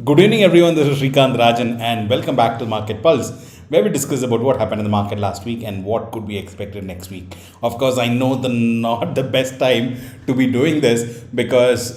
Good evening, everyone. This is Srikanth Rajan, and welcome back to Market Pulse, where we discuss about what happened in the market last week and what could be expected next week. Of course, I know the not the best time to be doing this because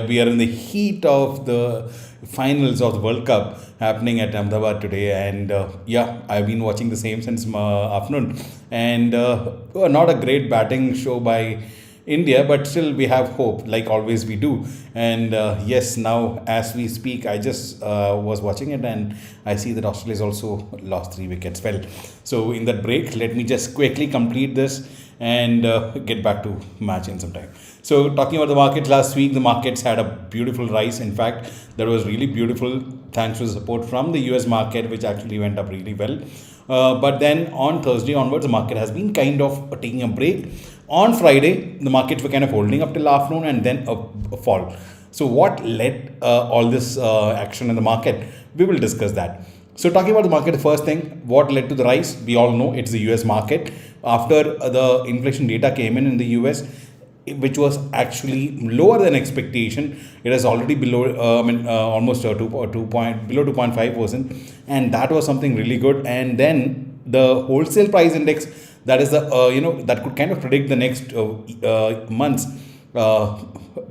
we are in the heat of the finals of the World Cup happening at Ahmedabad today, and I've been watching the same since afternoon, and not a great batting show by India, but still we have hope, like always we do. And yes, now as we speak, I just was watching it and I see that Australia's also lost 3 wickets. Well, so in that break, let me just quickly complete this and get back to match in some time. So talking about the markets last week, the markets had a beautiful rise. In fact, that was really beautiful thanks to the support from the US market, which actually went up really well. But then on Thursday onwards, the market has been kind of taking a break. On Friday, the markets were kind of holding up till afternoon and then a fall. So, what led all this action in the market? We will discuss that. So, talking about the market, the first thing, what led to the rise? We all know it's the US market. After the inflation data came in the US, which was actually lower than expectation. It is already below, almost 2 point below 2.5%, and that was something really good. And then the wholesale price index, that is the that could kind of predict the next months.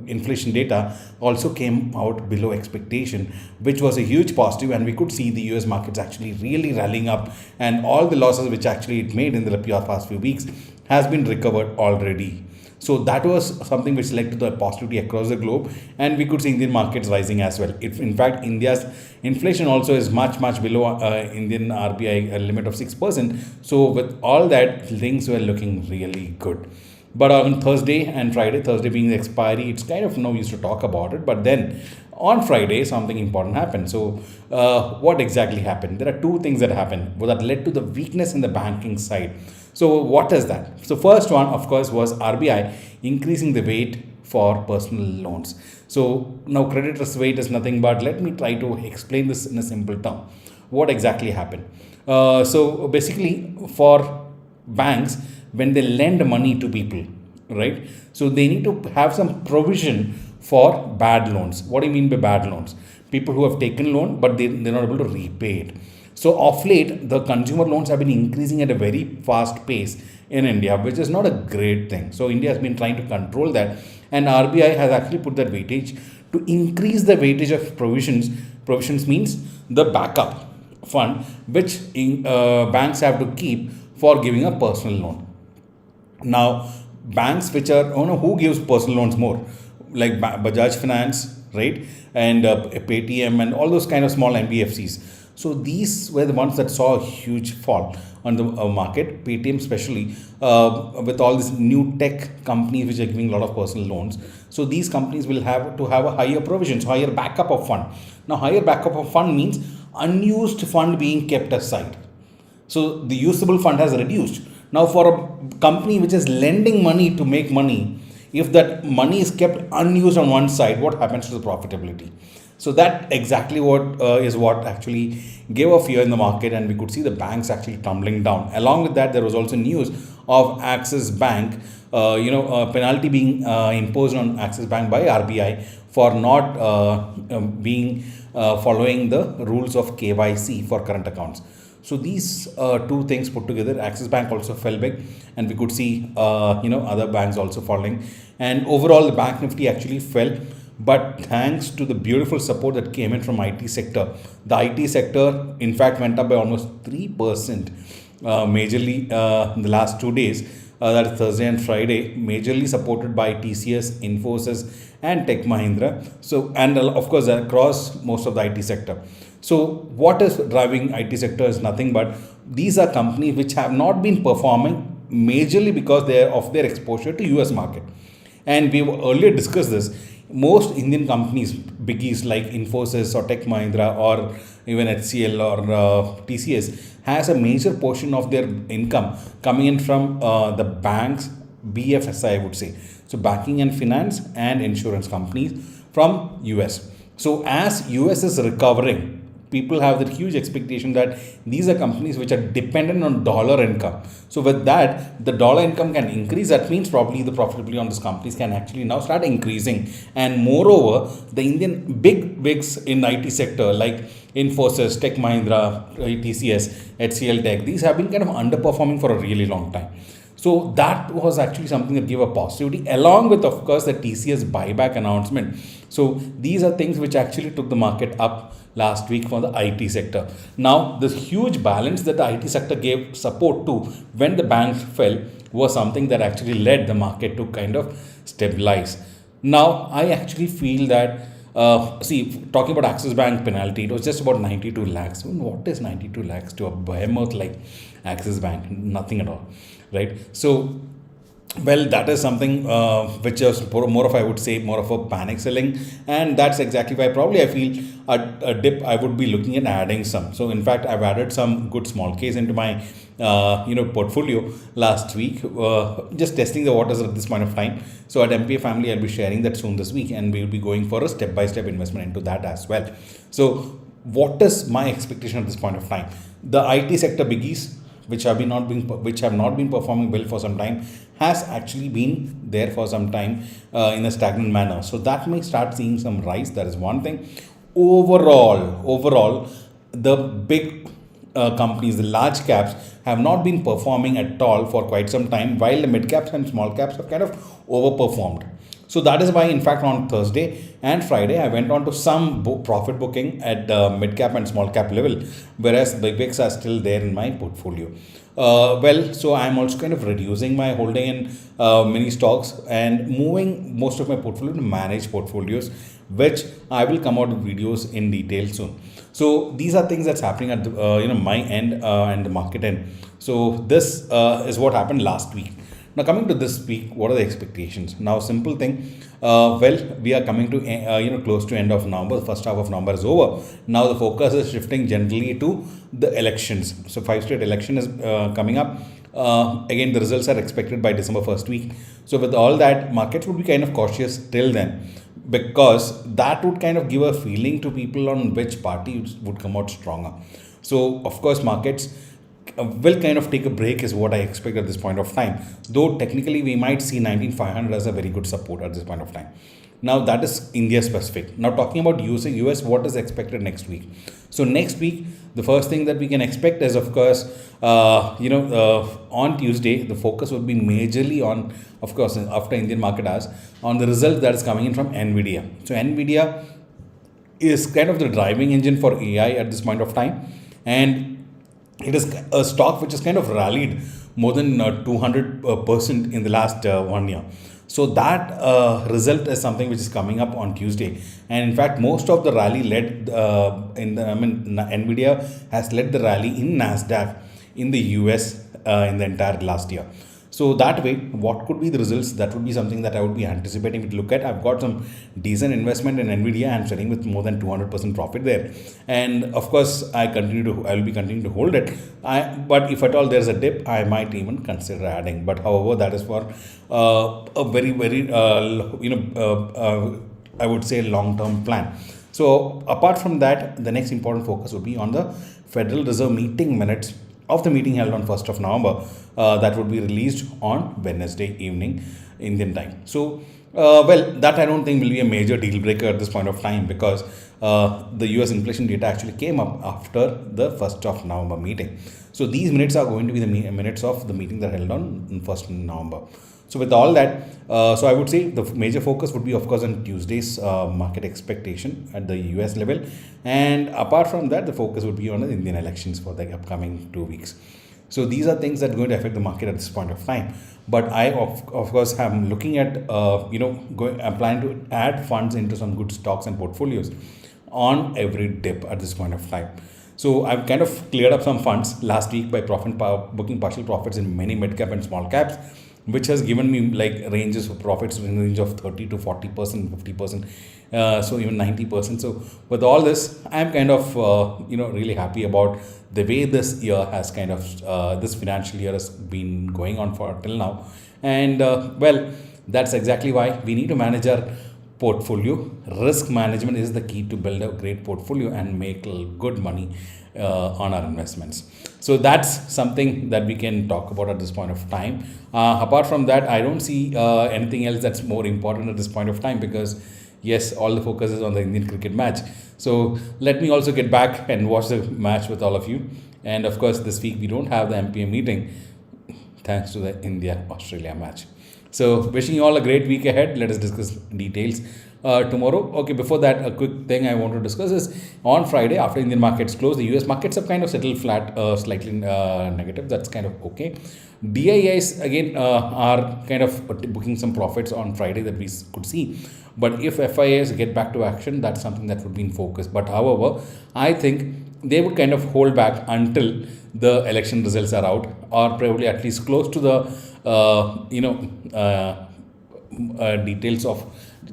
Inflation data also came out below expectation, which was a huge positive, and we could see the US markets actually really rallying up, and all the losses which actually it made in the past few weeks has been recovered already. So that was something which led to the positivity across the globe, and we could see Indian markets rising as well. In fact, India's inflation also is much below Indian RBI limit of 6%. So with all that, things were looking really good. But on Thursday and Friday, Thursday being the expiry, it's kind of no use to talk about it. But then on Friday, something important happened. So, what exactly happened? There are two things that happened that led to the weakness in the banking side. So, what is that? So, first one, of course, was RBI increasing the weight for personal loans. So, now credit risk weight is nothing but, let me try to explain this in a simple term. What exactly happened? So, basically, for banks, when they lend money to people, right? So they need to have some provision for bad loans. What do you mean by bad loans? People who have taken loan but they're not able to repay it. So of late, the consumer loans have been increasing at a very fast pace in India, which is not a great thing. So India has been trying to control that, and RBI has actually put that weightage to increase the weightage of provisions. Provisions means the backup fund which banks have to keep for giving a personal loan. Now, banks which are, who gives personal loans more? Like Bajaj Finance, right? And Paytm and all those kind of small NBFCs. So these were the ones that saw a huge fall on the market. Paytm especially, with all these new tech companies which are giving a lot of personal loans. So these companies will have to have a higher provisions, higher backup of fund. Now, higher backup of fund means unused fund being kept aside. So the usable fund has reduced. Now, for a company which is lending money to make money, if that money is kept unused on one side, what happens to the profitability? So that exactly is what actually gave a fear in the market, and we could see the banks actually tumbling down. Along with that, there was also news of Axis Bank, a penalty being imposed on Axis Bank by RBI for not being following the rules of KYC for current accounts. So these two things put together, Axis Bank also fell big, and we could see other banks also falling. And overall, the Bank Nifty actually fell, but thanks to the beautiful support that came in from IT sector, the IT sector in fact went up by almost 3%, majorly in the last 2 days. That is Thursday and Friday, majorly supported by TCS, Infosys, and Tech Mahindra. So, and of course, across most of the IT sector. So, what is driving IT sector is nothing but these are companies which have not been performing majorly because they are of their exposure to US market. And we earlier discussed this. Most Indian companies, biggies like Infosys or Tech Mahindra or even HCL or TCS, has a major portion of their income coming in from the banks, BFSI, I would say. So banking and finance and insurance companies from US. So as US is recovering people have that huge expectation that these are companies which are dependent on dollar income. So with that, the dollar income can increase. That means probably the profitability on these companies can actually now start increasing. And moreover, the Indian big wigs in IT sector like Infosys, Tech Mahindra, TCS, HCL Tech, these have been kind of underperforming for a really long time. So that was actually something that gave a positivity, along with, of course, the TCS buyback announcement. So these are things which actually took the market up last week for the IT sector. Now, this huge balance that the IT sector gave support to when the banks fell was something that actually led the market to kind of stabilize. Now, I actually feel that, talking about Axis Bank penalty, it was just about 92 lakhs. What is 92 lakhs to a behemoth like Axis Bank? Nothing at all, right? So, well, that is something which is more of, I would say, more of a panic selling, and that's exactly why probably I feel a dip I would be looking at adding some. So in fact, I've added some good small case into my portfolio last week, just testing the waters at this point of time. So at MPA family, I'll be sharing that soon this week, and we'll be going for a step-by-step investment into that as well. So what is my expectation at this point of time? The IT sector biggies, which have not been performing well for some time, has actually been there for some time in a stagnant manner. So that may start seeing some rise. That is one thing. Overall, the big companies, the large caps, have not been performing at all for quite some time, while the mid caps and small caps have kind of overperformed. So that is why, in fact, on Thursday and Friday, I went on to some profit booking at mid cap and small cap level, whereas the VIX are still there in my portfolio. So I'm also kind of reducing my holding in mini stocks and moving most of my portfolio to managed portfolios, which I will come out with videos in detail soon. So these are things that's happening at my end and the market end. So this is what happened last week. Now coming to this week, what are the expectations? Now, simple thing. We are coming to close to end of November. The first half of November is over. Now the focus is shifting generally to the elections. So 5-state election is coming up. Again, the results are expected by December 1st week. So with all that, markets would be kind of cautious till then, because that would kind of give a feeling to people on which party would come out stronger. So of course, markets will kind of take a break is what I expect at this point of time. Though technically we might see 19,500 as a very good support at this point of time. Now that is India specific. Now talking about US, what is expected next week? So next week, the first thing that we can expect is, of course, on Tuesday, the focus would be majorly on, of course, after Indian market hours, on the result that is coming in from Nvidia. So Nvidia is kind of the driving engine for AI at this point of time, and it is a stock which has kind of rallied more than 200% in the last 1 year. So that result is something which is coming up on Tuesday. And in fact, most of the rally Nvidia has led the rally in NASDAQ in the US in the entire last year. So that way, what could be the results? That would be something that I would be anticipating to look at. I've got some decent investment in Nvidia. I'm selling with more than 200% profit there. And of course, I will be continuing to hold it. But if at all there's a dip, I might even consider adding. But however, that is for a very, very, I would say long-term plan. So apart from that, the next important focus would be on the Federal Reserve meeting minutes of the meeting held on 1st of November. That would be released on Wednesday evening Indian time. So, that I don't think will be a major deal breaker at this point of time, because the US inflation data actually came up after the 1st of November meeting. So these minutes are going to be the minutes of the meeting that held on 1st November. So with all that, so I would say the major focus would be, of course, on Tuesday's market expectation at the US level. And apart from that, the focus would be on the Indian elections for the upcoming 2 weeks. So these are things that are going to affect the market at this point of time. But I, of course, am looking at, I'm planning to add funds into some good stocks and portfolios on every dip at this point of time. So I've kind of cleared up some funds last week by booking partial profits in many mid cap and small caps, which has given me like ranges of profits in the range of 30 to 40%, 50%, so even 90%. So with all this, I'm kind of, really happy about the way this year has kind of, this financial year has been going on for till now. And that's exactly why we need to manage our portfolio. Risk management is the key to build a great portfolio and make good money on our investments. So that's something that we can talk about at this point of time. Apart from that, I don't see anything else that's more important at this point of time, because yes, all the focus is on the Indian cricket match. So let me also get back and watch the match with all of you. And of course, this week we don't have the MPM meeting thanks to the India-Australia match. So wishing you all a great week ahead. Let us discuss details tomorrow. Okay, before that, a quick thing I want to discuss is on Friday, after Indian markets close, the US markets have kind of settled flat, slightly negative. That's kind of okay. DIIs again are kind of booking some profits on Friday that we could see. But if FIIs get back to action, that's something that would be in focus. But however, I think they would kind of hold back until the election results are out, or probably at least close to the details of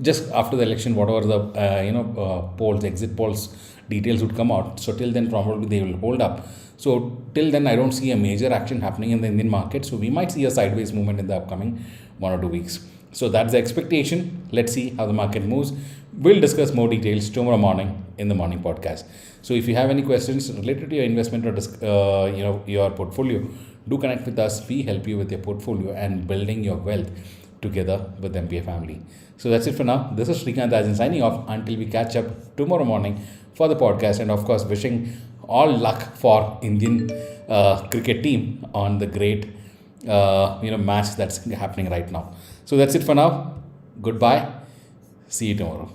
just after the election, whatever the polls, exit polls details would come out. So till then, probably they will hold up. So till then, I don't see a major action happening in the Indian market. So we might see a sideways movement in the upcoming 1 or 2 weeks. So that's the expectation. Let's see how the market moves. We'll discuss more details tomorrow morning in the morning podcast. So if you have any questions related to your investment or your portfolio, do connect with us. We help you with your portfolio and building your wealth together with MPA family. So that's it for now. This is Srikanth Rajan signing off until we catch up tomorrow morning for the podcast. And of course, wishing all luck for Indian cricket team on the great match that's happening right now. So that's it for now. Goodbye. See you tomorrow.